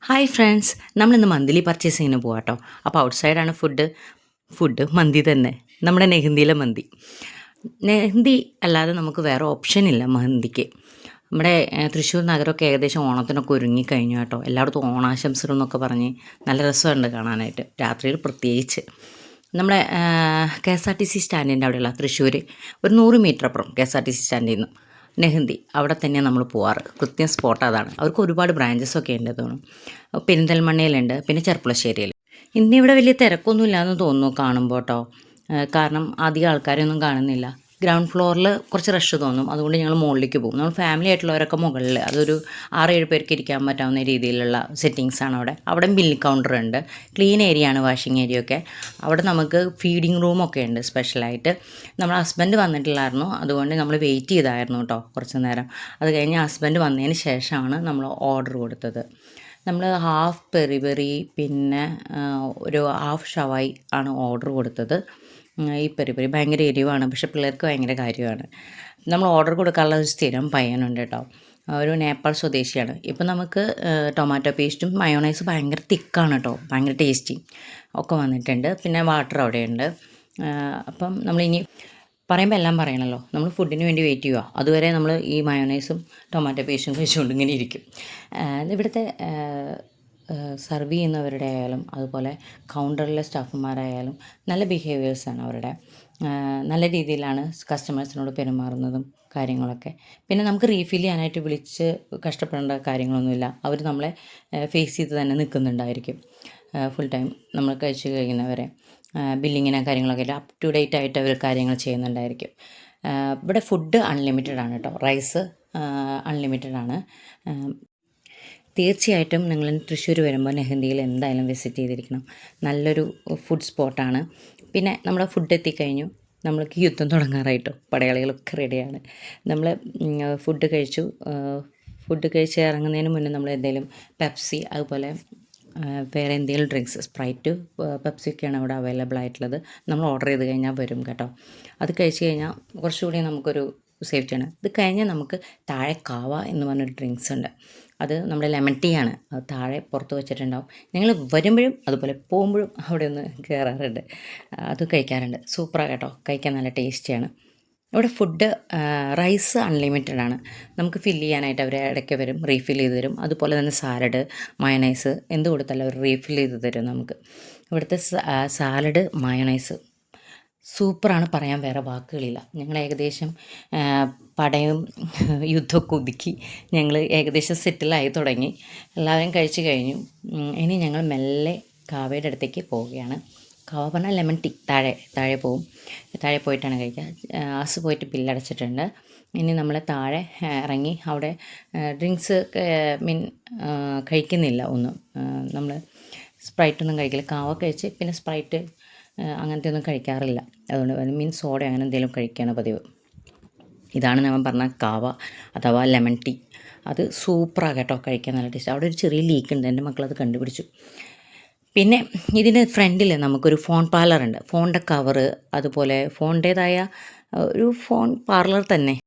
Hi friends, നമ്മളിന്ന് monthly പർച്ചേസിങ്ങിന് പോകാം കേട്ടോ. അപ്പോൾ ഔട്ട് സൈഡാണ് ഫുഡ് മന്തി തന്നെ, നമ്മുടെ നെഹന്തിയിലെ മന്തി. നെഹന്തി അല്ലാതെ നമുക്ക് വേറെ ഓപ്ഷൻ ഇല്ല മന്തിക്ക്. നമ്മുടെ തൃശ്ശൂർ നഗരമൊക്കെ ഏകദേശം ഓണത്തിനൊക്കെ ഒരുങ്ങിക്കഴിഞ്ഞു കേട്ടോ. എല്ലായിടത്തും ഓണാശംസകൾ എന്നൊക്കെ പറഞ്ഞ് നല്ല രസമുണ്ട് കാണാനായിട്ട്, രാത്രിയിൽ പ്രത്യേകിച്ച്. നമ്മുടെ K S R T C സ്റ്റാൻഡിൻ്റെ അവിടെയുള്ള തൃശ്ശൂർ ഒരു 100 മീറ്റർ അപ്പുറം K S R T C സ്റ്റാൻഡിൽ നിന്ന് നെഹന്തി അവിടെ തന്നെയാണ് നമ്മൾ പോവാറ്. കൃത്യം സ്പോട്ട് അതാണ്. അവർക്ക് ഒരുപാട് ബ്രാഞ്ചസൊക്കെ ഉണ്ട് തോന്നുന്നു. പെരിന്തൽമണ്ണയിലുണ്ട്, പിന്നെ ചെർപ്പുളശ്ശേരിയിൽ. ഇന്നിവിടെ വലിയ തിരക്കൊന്നും ഇല്ലയെന്ന് തോന്നുന്നു കാണുമ്പോൾ കേട്ടോ. കാരണം അധികം ആൾക്കാരൊന്നും കാണുന്നില്ല. ഗ്രൗണ്ട് ഫ്ലോറിൽ കുറച്ച് റഷ് തോന്നും, അതുകൊണ്ട് ഞങ്ങൾ മുകളിലേക്ക് പോകും. നമ്മൾ ഫാമിലി ആയിട്ടുള്ളവരൊക്കെ മുകളിൽ, അതൊരു 6-7 പേർക്ക് ഇരിക്കാൻ പറ്റാവുന്ന രീതിയിലുള്ള സെറ്റിങ്സാണ് അവിടെ. അവിടെ ബില്ല് കൗണ്ടർ ഉണ്ട്, ക്ലീൻ ഏരിയ ആണ്, വാഷിംഗ് ഏരിയ ഒക്കെ. അവിടെ നമുക്ക് ഫീഡിങ് റൂമൊക്കെ ഉണ്ട് സ്പെഷ്യലായിട്ട്. നമ്മുടെ ഹസ്ബൻഡ് വന്നിട്ടില്ലായിരുന്നു, അതുകൊണ്ട് നമ്മൾ വെയിറ്റ് ചെയ്തായിരുന്നു കേട്ടോ കുറച്ച് നേരം. അത് കഴിഞ്ഞ് ഹസ്ബൻഡ് വന്നതിന് ശേഷമാണ് നമ്മൾ ഓർഡർ കൊടുത്തത്. നമ്മൾ ഹാഫ് പെറി പെറി പിന്നെ ഒരു ഹാഫ് ഷവായി ആണ് ഓർഡർ കൊടുത്തത്. ഈ പെരി പെരി ഭയങ്കര എരിവാണ്, പക്ഷേ പിള്ളേർക്ക് ഭയങ്കര കാര്യമാണ്. നമ്മൾ ഓർഡർ കൊടുക്കാനുള്ള ഒരു സ്ഥിരം പയ്യനുണ്ട് കേട്ടോ, ഒരു നേപ്പാൾ സ്വദേശിയാണ്. ഇപ്പം നമുക്ക് ടൊമാറ്റോ പേസ്റ്റും മയോണൈസ് ഭയങ്കര തിക്കാണ് കേട്ടോ, ഭയങ്കര ടേസ്റ്റി ഒക്കെ വന്നിട്ടുണ്ട്. പിന്നെ വാട്ടർ അവിടെയുണ്ട്. അപ്പം നമ്മളിനി പറയുമ്പോൾ എല്ലാം പറയണമല്ലോ, നമ്മൾ ഫുഡിന് വേണ്ടി വെയിറ്റ് ചെയ്യുക. അതുവരെ നമ്മൾ ഈ മയോണൈസും ടൊമാറ്റോ പേസ്റ്റും കഴിച്ചുകൊണ്ട് ഇങ്ങനെ ഇരിക്കും. ഇവിടുത്തെ സർവ് ചെയ്യുന്നവരുടെ ആയാലും അതുപോലെ കൗണ്ടറിലെ സ്റ്റാഫുമാരായാലും നല്ല ബിഹേവിയേഴ്സാണ് അവരുടെ. നല്ല രീതിയിലാണ് കസ്റ്റമേഴ്സിനോട് പെരുമാറുന്നതും കാര്യങ്ങളൊക്കെ. പിന്നെ നമുക്ക് റീഫിൽ ചെയ്യാനായിട്ട് വിളിച്ച് കഷ്ടപ്പെടേണ്ട കാര്യങ്ങളൊന്നുമില്ല. അവർ നമ്മളെ ഫേസ് ചെയ്ത് തന്നെ നിൽക്കുന്നുണ്ടായിരിക്കും ഫുൾ ടൈം നമ്മൾ കഴിച്ച് കഴിയുന്നവരെ. ബില്ലിങ്ങിനെ കാര്യങ്ങളൊക്കെ അപ്പ് ടു ഡേറ്റ് ആയിട്ട് അവർ കാര്യങ്ങൾ ചെയ്യുന്നുണ്ടായിരിക്കും. ഇവിടെ ഫുഡ് അൺലിമിറ്റഡ് ആണ് കേട്ടോ, റൈസ് അൺലിമിറ്റഡ് ആണ്. തീർച്ചയായിട്ടും നിങ്ങൾ തൃശ്ശൂർ വരുമ്പോൾ നെഹന്തിയിൽ എന്തായാലും വിസിറ്റ് ചെയ്തിരിക്കണം. നല്ലൊരു ഫുഡ് സ്പോട്ടാണ്. പിന്നെ നമ്മുടെ ഫുഡ് എത്തിക്കഴിഞ്ഞു, നമ്മൾക്ക് യുദ്ധം തുടങ്ങാറായിട്ടോ. പടയാളികളൊക്കെ റെഡിയാണ്. നമ്മൾ ഫുഡ് കഴിച്ച് ഇറങ്ങുന്നതിന് മുന്നേ നമ്മൾ എന്തെങ്കിലും പെപ്സി, അതുപോലെ വേറെ എന്തെങ്കിലും ഡ്രിങ്ക്സ്, സ്പ്രൈറ്റ്, പെപ്സിയൊക്കെയാണ് അവിടെ അവൈലബിൾ ആയിട്ടുള്ളത്. നമ്മൾ ഓർഡർ ചെയ്ത് കഴിഞ്ഞാൽ വരും കേട്ടോ. അത് കഴിച്ച് കഴിഞ്ഞാൽ കുറച്ചുകൂടി നമുക്കൊരു സേഫ്റ്റിയാണ്. ഇത് കഴിഞ്ഞാൽ നമുക്ക് താഴെ കാവ എന്ന് പറഞ്ഞൊരു ഡ്രിങ്ക്സ് ഉണ്ട്. അത് നമ്മുടെ ലെമൺ ടീ ആണ്. അത് താഴെ പുറത്ത് വെച്ചിട്ടുണ്ടാവും. ഞങ്ങൾ വരുമ്പോഴും അതുപോലെ പോകുമ്പോഴും അവിടെ ഒന്ന് കയറാറുണ്ട്, അത് കഴിക്കാറുണ്ട്. സൂപ്പറാണ് കേട്ടോ, കഴിക്കാൻ നല്ല ടേസ്റ്റിയാണ്. ഇവിടെ ഫുഡ് റൈസ് അൺലിമിറ്റഡ് ആണ്. നമുക്ക് ഫില്ല് ചെയ്യാനായിട്ട് അവർ ഇടയ്ക്ക് വരും, റീഫിൽ ചെയ്ത് തരും. അതുപോലെ തന്നെ സാലഡ്, മയണൈസ് എന്ത് കൊടുത്താലും അവർ റീഫിൽ ചെയ്ത് തരും നമുക്ക്. ഇവിടുത്തെ സാലഡ് മയണൈസ് സൂപ്പറാണ്, പറയാൻ വേറെ വാക്കുകളില്ല. ഞങ്ങൾ ഏകദേശം പടയും യുദ്ധമൊക്കെ ഒതുക്കി ഞങ്ങൾ ഏകദേശം സെറ്റിലായി തുടങ്ങി. എല്ലാവരും കഴിച്ച് കഴിഞ്ഞു. ഇനി ഞങ്ങൾ മെല്ലെ കാവയുടെ അടുത്തേക്ക് പോവുകയാണ്. കാവ പറഞ്ഞാൽ ലെമൺ ടീ. താഴെ പോവും. താഴെ പോയിട്ടാണ് കഴിക്കുക. ആസ് പോയിട്ട് ബില്ലടച്ചിട്ടുണ്ട്. ഇനി നമ്മൾ താഴെ ഇറങ്ങി അവിടെ ഡ്രിങ്ക്സ് കഴിക്കുന്നില്ല ഒന്നും. നമ്മൾ സ്പ്രൈറ്റൊന്നും കഴിക്കില്ല. കാവ കഴിച്ച് പിന്നെ സ്പ്രൈറ്റ് അങ്ങനത്തെ ഒന്നും കഴിക്കാറില്ല. അതുകൊണ്ട് സോഡ അങ്ങനെ എന്തെങ്കിലും കഴിക്കുകയാണ് പതിവ്. ഇതാണ് ഞാൻ പറഞ്ഞ കാവ അഥവാ ലെമൺ ടീ. അത് സൂപ്പറാണ് കേട്ടോ, കഴിക്കാൻ നല്ല ടേസ്റ്റ്. അവിടെ ഒരു ചെറിയ ലീക്ക് ഉണ്ട്, എൻ്റെ മക്കളത് കണ്ടുപിടിച്ചു. പിന്നെ ഇതിന് ഫ്രണ്ടിൽ നമുക്കൊരു ഫോൺ പാർലറുണ്ട്. ഫോണിൻ്റെ കവറ്, അതുപോലെ ഫോണിൻ്റേതായ ഒരു ഫോൺ പാർലർ തന്നെ